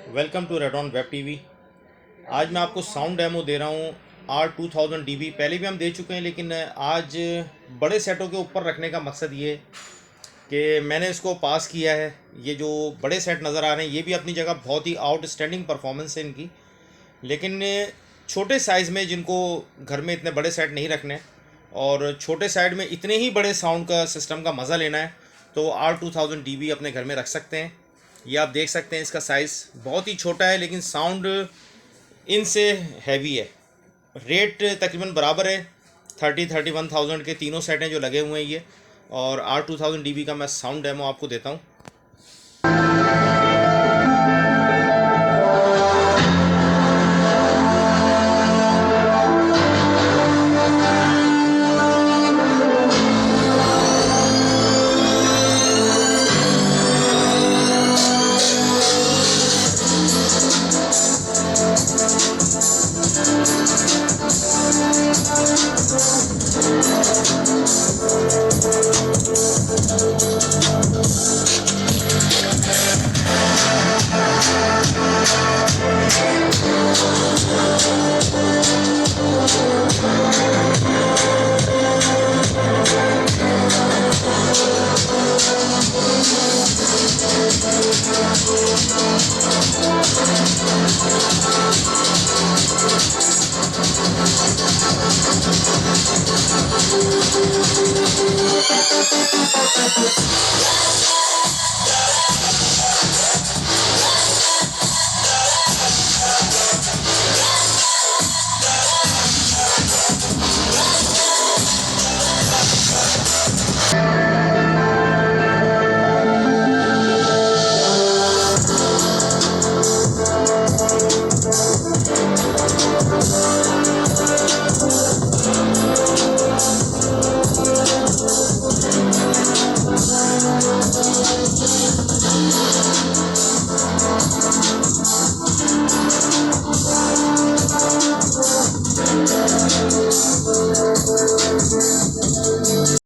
Welcome to radon web TV. आज मैं आपको साउंड डेमो दे रहा हूँ R2000 DB। पहले भी हम दे चुके हैं, लेकिन आज बड़े सेटों के ऊपर रखने का मकसद ये कि मैंने इसको पास किया है। ये जो बड़े सेट नज़र आ रहे हैं ये भी अपनी जगह बहुत ही आउटस्टैंडिंग परफॉर्मेंस है इनकी, लेकिन छोटे साइज़ में जिनको घर में इतने बड़े सेट नहीं रखने और छोटे साइड में इतने ही बड़े साउंड का सिस्टम का मज़ा लेना है तो R2000 DB अपने घर में रख सकते हैं। ये आप देख सकते हैं, इसका साइज़ बहुत ही छोटा है लेकिन साउंड इनसे हैवी है। रेट तकरीबन बराबर है, 31,000 के तीनों सेट हैं जो लगे हुए हैं ये। और R2000 DB का मैं साउंड डेमो आपको देता हूँ।